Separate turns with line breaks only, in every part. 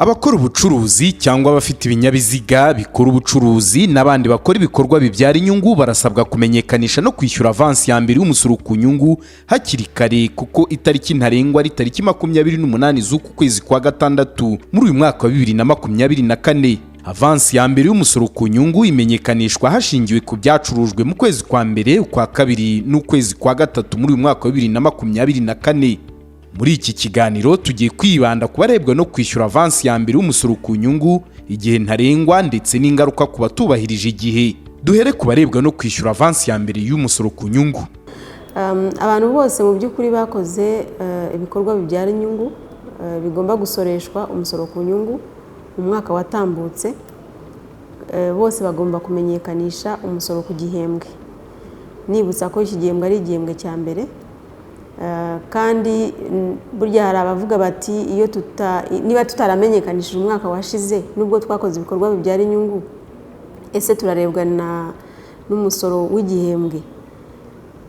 Abakora ubucuruzi cyangwa abafite ibinyabiziga bikora ubucuruzi n'abandi bakora ibikorwa bibyara inyungu barasabwa kumenyekanisha no kwishyura avance ya mbere y'umusoro ku nyungu hakiri kare, kuko itariki ntarengwa ari tariki 28 z'uku kwezi kwa gatandatu muri uyu mwaka wa 2024. Avance ya mbere y'umusoro ku nyungu imenyekanishwa hashingiwe ku byacurujwe mu kwezi kwa mbere, ukwa kabiri n'ukwezi kwa gatatu muri uyu mwaka wa 2024. Muri iki kiganiro tugiye kwibanda ku barebwa no kwishyura avance ya mbere y'umusoro ku nyungu, igihe ntarengwa ndetse n'ingaruka ku batubahirije igihe. Duhere ku barebwa no kwishyura avance ya mbere y'umusoro ku nyungu.
Abantu bose mu by'ukuri bakoze ibikorwa bibyara inyungu bigomba gusoreshwa umusoro ku nyungu mu mwaka watambutse, bose bagomba kumenyekanisha umusoro ku gihembwe. Nibutsa ko iki gihembwe ari igihembwe cya mbere, kandi burya hari abavuga bati iyo niba tutaramenyekanishije umwaka washize nubwo twakoze ibikorwa bibyara inyungu, ese turarebwa n'umusoro w'igihembwe?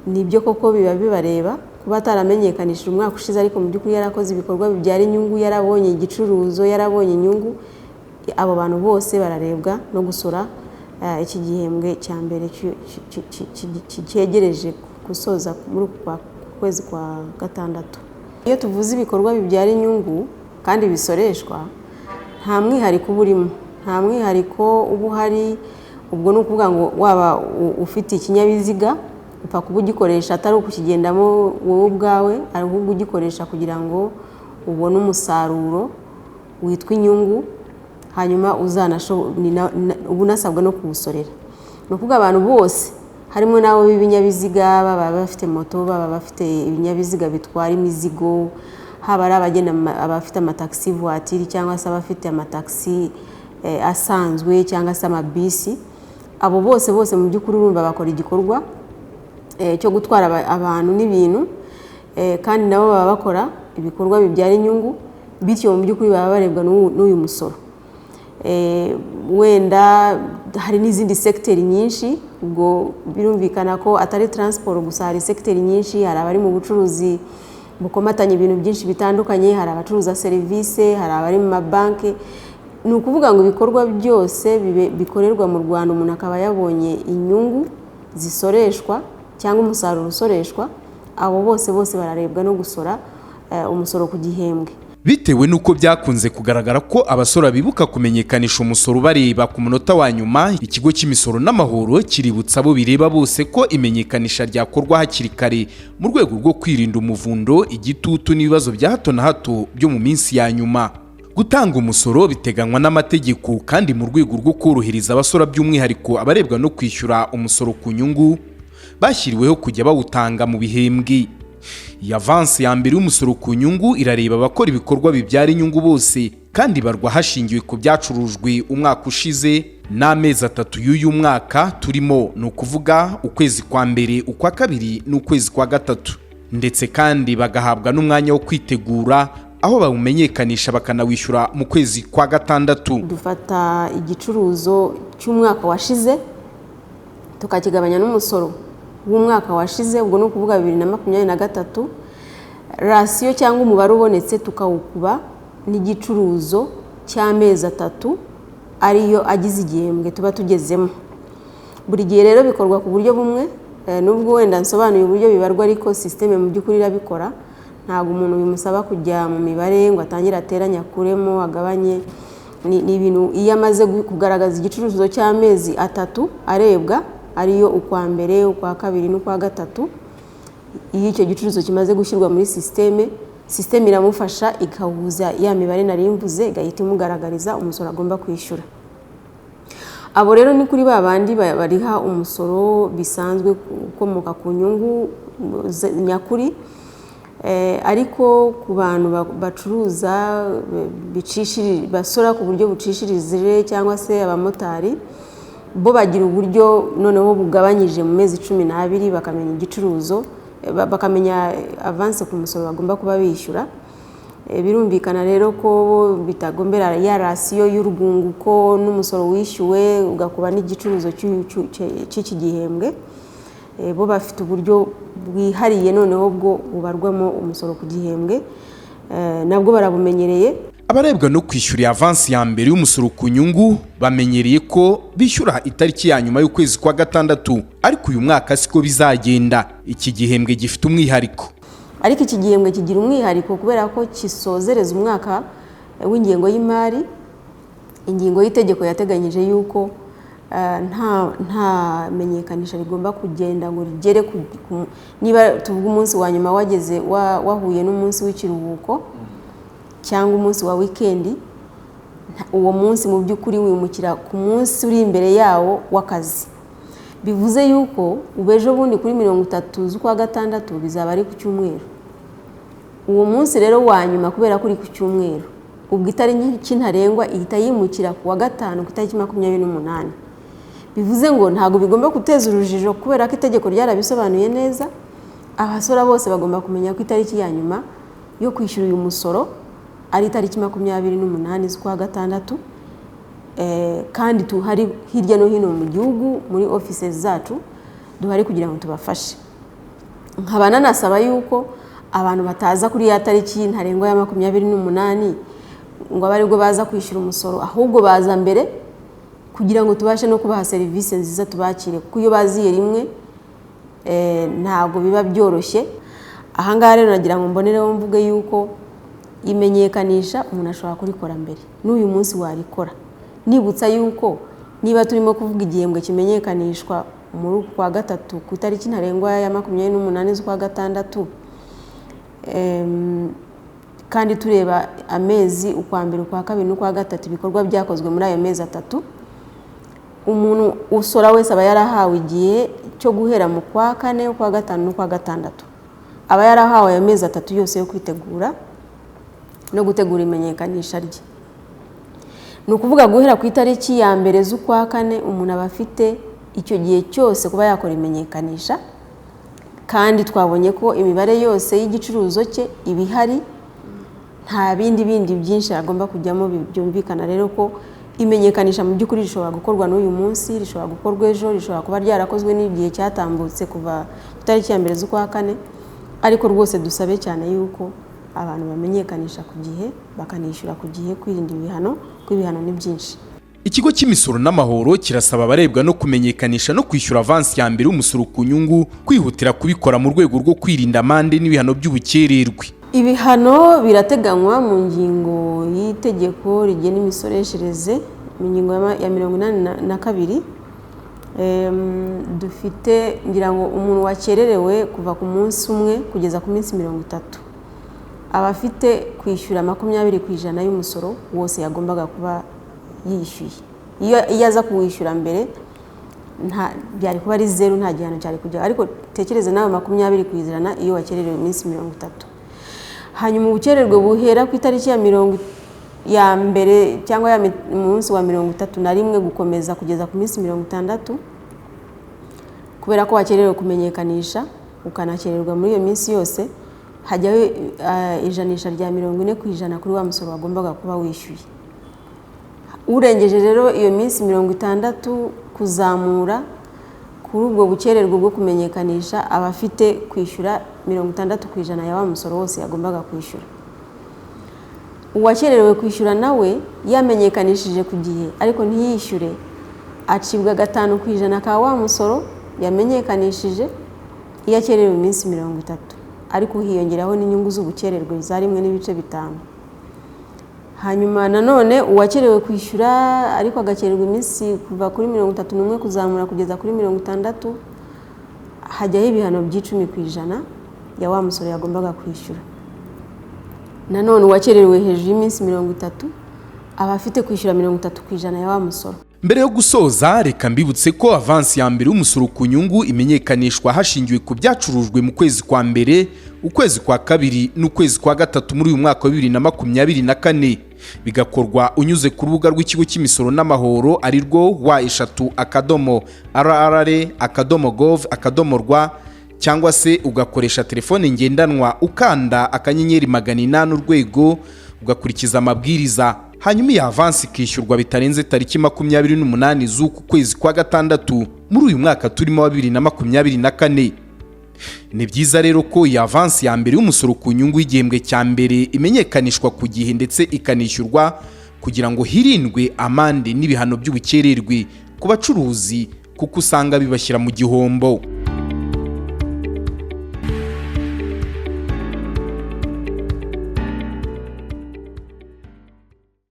Nibyo koko biba bibareba kuba ataramenyekanishije umwaka ushize, ariko mu by'ukuri yarakoze ibikorwa bibyara inyungu, yarabonye igicuruzo, yarabonye inyungu. Abo bantu bose bararebwa no gusora iki gihembwe cya mbere cyegereje gusoza muri kwezi kwa gatandatu. Iyo tuvuze ibikorwa bibyara inyungu kandi bisoreshwa, nta mwihariko burimo, nta mwihariko uba uhari. Ubwo ni ukuvuga ngo waba ufite ikinyabiziga upfa kuba ugikoresha atari ukukigendamo wowe ubwawe, ahubwo ugikoresha kugira ngo ubone umusaruro witwa inyungu, hanyuma ubu unasabwa no kuwusorera. Ni ukuvuga abantu bose harimo nabo b'ibinyabiziga, baba bafite moto, baba bafite ibinyabiziga bitwara imizigo, haba ari abafite amataxi voiture cyangwa se abafite amataxi asanzwe cyangwa se amabisi. Abo bose mu by'ukuri urumva bakora igikorwa cyo gutwara abantu n'ibintu, kandi nabo baba bakora ibikorwa bibyara inyungu, bityo mu by'ukuri baba barebwa n'uyu musoro. Wenda hari n'izindi sekiteri nyinshi, ubwo birumvikana ko atari transport gusa, hari sekiteri nyinshi. Hari abari mu bucuruzi bukomatanya ibintu byinshi bitandukanye, hari abacuruza serivisi, hari abari mu mabanki. Ni ukuvuga ngo ibikorwa byose bikorerwa mu Rwanda umuntu akaba yabonye inyungu zisoreshwa cyangwa umusaruro usoreshwa, abo bose bararebwa no gusora umusoro ku gihembwe.
Bitewe nuko byakunze kugaragara ko abasora bibuka kumenyekanisha umusoro bareba ku munota wa nyuma, ikigo cy'imisoro n'amahoro kiributsa abo bireba bose ko imenyekanisha ryakorwa hakiri kare mu rwego rwo kwirinda umuvundo, igitutu n'ibibazo bya hato na hato byo mu minsi ya nyuma. Gutanga umusoro biteganywa n'amategeko, kandi mu rwego rwo korohereza abasora by'umwihariko abarebwa no kwishyura umusoro ku nyungu, bashyiriweho kujya bawutanga mu bihembwe. Iyi avance ya mbere y'umusoro ku nyungu irareba abakora ibikorwa bibyara inyungu bose, kandi barwa hashingiwe ku byacurujwe umwaka ushize n'amezi 3 y'uyu mwaka turimo, ni ukuvuga ukwezi kwa mbere, ukwa kabiri n'ukwezi kwa gatatu. Ndetse kandi bagahabwa n'umwanya wo kwitegura, aho bawumenyekanisha bakanawishyura mu kwezi kwa gatandatu.
Dufata igicuruzo cy'umwaka washize tukakigabanya n'umusoro w'umwaka washize, ubwo no kuvuga 2023, ratio cyangwa umubare ubonetse tukawukuba n'igicuruzo cy'amezi 3 ariyo agize igihembwe tuba tugezemo. Buri gihe rero bikorwa ku buryo bumwe, nubwo wenda nsobanuye uburyo bibarwa, ariko systeme mu by'ukuri irabikora. Ntabwo umuntu bimusaba kujya mu mibare ngo atangire ateranya kuremo agabanye. Ni ibintu iyo amaze kugaragaza igicuruzo cy'amezi 3 arebwa, ariyo ukwa mbere, ukwa kabiri n'ukwa gatatu, iyo icyo gicuruzo kimaze gushyirwa muri systeme iramufasha ikahuza ya mibare nari mvuze, igahita imugaragariza umusoro agomba kwishyura. Abo rero ni kuri babandi bariha umusoro bisanzwe ukomoka ku nyungu nyakuri. Ariko ku bantu bacuruza basora ku buryo bucishirije cyangwa se abamotari, bo bagira uburyo noneho bugabanyije mu mezi 12, bakamenya igicuruzo, bakamenya avance ku musoro bagomba kuba bishyura. Birumvikana rero ko bitagombera ya ratio y'urwunguko n'umusoro wishyuwe ugakuba n'igicuruzo cy'iki gihembwe. Bo bafite uburyo bwihariye noneho bwo bubarwamo umusoro ku gihembwe, nabwo barabumenyereye.
Abarebwa no kwishyura avansi ya mbere y'umusoro ku nyungu bamenyereye ko bishyura itariki ya nyuma y'ukwezi kwa gatandatu, ariko uyu mwaka siko bizagenda. Iki gihembwe gifite umwihariko.
Ariko iki gihembwe kigira umwihariko kubera ko kisozereza umwaka w'ingengo y'imari. Ingingo y'itegeko yateganyije yuko nta menyekanisha rigomba kugenda ngo rigere niba tuvuga umunsi wa nyuma wageze wahuye n'umunsi w'ikiruhuko cyangwa umunsi wa weekend, uwo munsi mu by'ukuri wimukira ku munsi uri imbere yawo w'akazi. Bivuze yuko ubejo bundi kuri 30 z'ukwa gatandatu bizaba ari ku cyumweru. Uwo munsi rero wa nyuma kubera kuri ku cyumweru, ubwo itariki ntarengwa ihita yimukira ku wa gatanu ku itariki 28. Bivuze ngo ntago bigomba guteza urujijo kubera ko itegeko ryarabisobanuye neza. Abasora bose bagomba kumenya ko itariki ya nyuma yo kwishyura uyu musoro ari itariki 28 z'ukwa gatandatu. Kandi tuhari hirya no hino mu gihugu muri offices zacu duhari kugira ngo tubafashe. Nkabana nasaba yuko abantu bataza kuri ya tariki ntarengwa ya 28 ngo abaribwo baza kwishyura umusoro, ahubwo baza mbere kugira ngo tubashe no kubaha serivisi nziza tubakire, kuko iyo baziye rimwe ntago biba byoroshye. Aha ngaha rero nagira ngo mbonereho mvuge yuko imenyekanisha umuntu ashobora kurikora mbere n'uyu munsi warikora. Nibutsa yuko niba turimo kuvuga igihembwe kimenyekanishwa muri kwa gatatu ku itariki ntarengwa ya 28 z'ukwa gatandatu, kandi tureba amezi ukwa mbere ukwa kabiri n'ukwa gatatu ibikorwa byakozwe muri ayo mezi atatu, umuntu usora wese aba yarahawe igihe cyo guhera mu kwa kane, ukwa gatanu n'ukwa gatandatu. Aba yarahawe ayo mezi atatu yose yo kwitegura no gutegura imenyekanisha rye. Ni ukuvuga guhera ku itariki ya mbere z'ukwa kane umuntu aba afite icyo gihe cyose kuba yakora imenyekanisha, kandi twabonye ko imibare yose y'igicuruzo cye ibihari, nta bindi byinshi agomba kujyamo. Byumvikana rero ko imenyekanisha mu by'ukuri rishobora gukorwa n'uyu munsi, rishobora gukorwa ejo, rishobora kuba ryarakozwe n'igihe cyatambutse kuva ku itariki ya mbere z'ukwa kane. Ariko rwose dusabe cyane yuko abantu bamenyekanisha ku gihe bakanishyura ku gihe, kwirinda ibihano, kuko ibihano ni byinshi.
Ikigo cy'imisoro n'amahoro kirasaba abarebwa no kumenyekanisha no kwishyura avansi ya mbere y'umusoro ku nyungu kwihutira kubikora mu rwego rwo kwirinda amande n'ibihano by'ubukererwe.
Ibihano birateganywa mu ngingo y'itegeko rigena imisoreshereze, mu ngingo ya 82. Dufite ngira ngo umuntu wakererewe kuva ku munsi umwe kugeza ku minsi 30 abafite kwishyura 20% y'umusoro wose yagombaga kuba yishyuye. Iyo aza kuwishyura mbere byari kuba ari 0, nta gihano cyari kujya. Ariko tekereze nawe 20% iyo wakererewe iminsi 30. Hanyuma ubukererwe buhera ku itariki ya mbere cyangwa ya munsi wa 31 gukomeza kugeza ku minsi 60, kubera ko wakererewe kumenyekanisha ukanakererwa muri iyo minsi yose, hajyaho ijanisha rya 40% kuri wa musoro wagombaga kuba wishyuye. Urengeje rero iyo minsi 60 kuzamura kuri ubwo bukererwe bwo kumenyekanisha, abafite kwishyura 60% ya wa musoro wose yagombaga kwishyura. Uwakererewe kwishyura nawe yamenyekanishije ku gihe ariko ntiyishyure, acibwa 5% ka wa musoro yamenyekanishije iyo akererewe iminsi 30, ariko hiyongeraho n'inyungu z'ubukererwe za 1.5. Hanyuma nanone uwakerewe kwishyura ariko agakererwa iminsi kuva kuri 31 kuzamura kugeza kuri 60, hajyaho ibihano by'10% ya wa musoro yagombaga kwishyura. Nanone uwakererewe hejuru y'iminsi 30 aba afite kwishyura 30% ya wa musoro.
Mbere yo gusoza, reka mbibutse ko avansi ya mbere y'umusoro ku nyungu imenyekanishwa hashingiwe ku byacurujwe mu kwezi kwa mbere, ukwezi kwa kabiri n'ukwezi kwa gatatu muri uyu mwaka wa 2024. Bigakorwa unyuze ku rubuga rw'ikigo cy'imisoro n'amahoro ari rwo wa3rr.rra.gov.rw, cyangwa se ugakoresha telefone ngendanwa ukanda *800 urwego ugakurikiza amabwiriza. Hanyuma iyi avansi ikishyurwa bitarenze tariki 28 z'uku kwezi kwa gatandatu muri uyu mwaka turimo wa 2024. Ni byiza rero ko iyi avansi ya mbere y'umusoro ku nyungu y'igihembwe cya mbere imenyekanishwa ku gihe ndetse ikanishyurwa kugira ngo hirindwe amande n'ibihano by'ubukererwe ku bacuruzi kuko usanga bibashyira mu gihombo.